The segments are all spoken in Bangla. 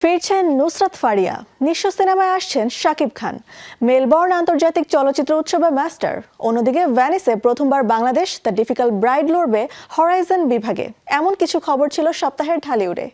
ফিরছেন নুসরাত ফারিয়া, নিঃস্ব সিনেমায় আসছেন শাকিব খান। মেলবোর্ন আন্তর্জাতিক চলচ্চিত্র উৎসবে মাস্টার। অন্যদিকে ভেনিসে প্রথমবার বাংলাদেশ দ্য ডিফিকাল্ট ব্রাইড লড়বে হরাইজন বিভাগে। এমন কিছু খবর ছিল সপ্তাহের ঢালিউডে।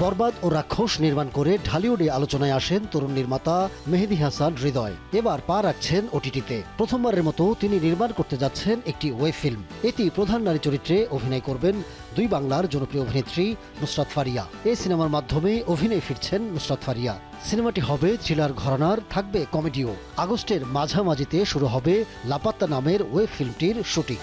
বরবাদ ও রাক্ষস নির্মাণ করে ঢালিউডে আলোচনায় আসেন তরুণ নির্মাতা মেহেদী হাসান হৃদয়। এবার পা রাখছেন ওটিটিতে। প্রথমবারের মতো তিনি নির্মাণ করতে যাচ্ছেন একটি ওয়েব ফিল্ম। এটি প্রধান নারী চরিত্রে অভিনয় করবেন দুই বাংলার জনপ্রিয় অভিনেত্রী নুসরাত ফারিয়া। এই সিনেমার মাধ্যমে অভিনয়ে ফিরছেন নুসরাত ফারিয়া। সিনেমাটি হবে থ্রিলার ঘরানার, থাকবে কমেডিও। আগস্টের মাঝামাঝিতে শুরু হবে লাপাত্তা নামের ওয়েব ফিল্মটির শুটিং।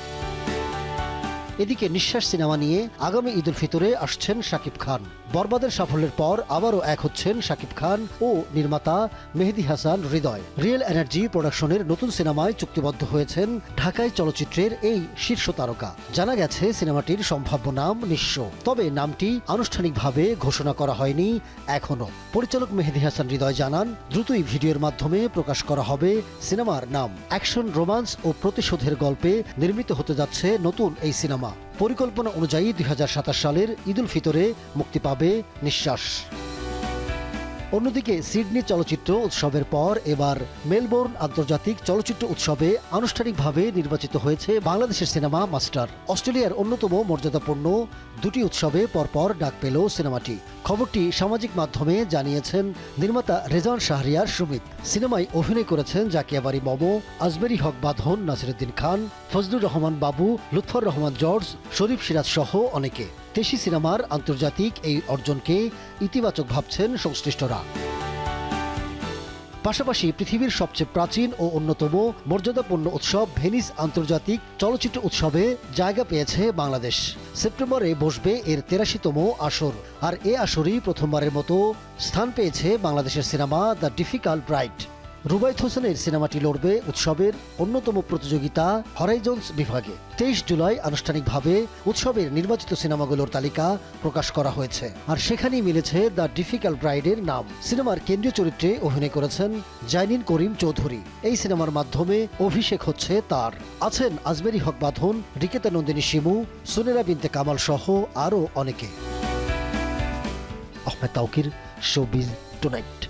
এদিকে নিঃশ্বাস সিনেমা নিয়ে আগামী ঈদ উল ফিতরে আসছেন শাকিব খান। বরবাদের সাফল্যের পর আবারও এক হচ্ছেন শাকিব খান ও নির্মাতা মেহেদী হাসান হৃদয়। রিয়েল এনার্জি প্রোডাকশনের নতুন সিনেমায় চুক্তিবদ্ধ হয়েছেন ঢাকায় চলচ্চিত্রের এই শীর্ষ তারকা। জানা গেছে সিনেমাটির সম্ভাব্য নাম নিঃস্ব, তবে নামটি আনুষ্ঠানিকভাবে ঘোষণা করা হয়নি এখনো। পরিচালক মেহেদী হাসান হৃদয় জানান, দ্রুতই ভিডিওর মাধ্যমে প্রকাশ করা হবে সিনেমার নাম। অ্যাকশন, রোমান্স ও প্রতিশোধের গল্পে নির্মিত হতে যাচ্ছে নতুন এই সিনেমা। পরিকল্পনা অনুযায়ী ২০২৭ সালের ঈদ উল ফিতরে মুক্তি পাবে নিঃশ্বাস। অন্যদিকে সিডনি চলচ্চিত্র উৎসবের পর এবার মেলবোর্ন আন্তর্জাতিক চলচ্চিত্র উৎসবে আনুষ্ঠানিকভাবে নির্বাচিত হয়েছে বাংলাদেশের সিনেমা মাস্টার। অস্ট্রেলিয়ার অন্যতম মর্যাদাপূর্ণ দুটি উৎসবে পরপর ডাক পেল সিনেমাটি। খবরটি সামাজিক মাধ্যমে জানিয়েছেন নির্মাতা রেজান শাহরিয়ার সুমিত। সিনেমায় অভিনয় করেছেন জাকিয়া বারী মম, আজমেরী হক বাঁধন, নাসিরুদ্দিন খান, ফজলুর রহমান বাবু, লুৎফর রহমান জর্জ, শরীফ সিরাজ সহ অনেকে। দেশি সিনেমার আন্তর্জাতিক এই অর্জনকে ইতিবাচক ভাবছেন সংশ্লিষ্টরা। পাশাপাশি পৃথিবীর সবচেয়ে প্রাচীন ও অন্যতম মর্যাদাপূর্ণ উৎসব ভেনিস আন্তর্জাতিক চলচ্চিত্র উৎসবে জায়গা পেয়েছে বাংলাদেশ। সেপ্টেম্বরে বসবে এর ৮৩তম আসর। আর এ আসরই প্রথমবারের মতো স্থান পেয়েছে বাংলাদেশের সিনেমা দ্য ডিফিকাল্ট ব্রাইড। রুবাইত হোসেনের সিনেমাটি লড়বে উৎসবের অন্যতম প্রতিযোগিতা হরাইজন্স বিভাগে। ২৩ জুলাই আনুষ্ঠানিকভাবে উৎসবের নির্বাচিত সিনেমাগুলোর তালিকা প্রকাশ করা হয়েছে, আর সেখানেই মিলেছে দ্য ডিফিকাল্ট ব্রাইডের নাম। সিনেমার কেন্দ্রীয় চরিত্রে অভিনয় করেছেন জাইনিন করিম চৌধুরী। এই সিনেমার মাধ্যমে অভিষেক হচ্ছে তার। আছেন আজমেরী হক বাঁধন, রিকেতা নন্দিনী শিমু, সুনেরা বিনতে কামাল সহ আরও অনেকে। Ahmed Tauquir, showbiz tonight.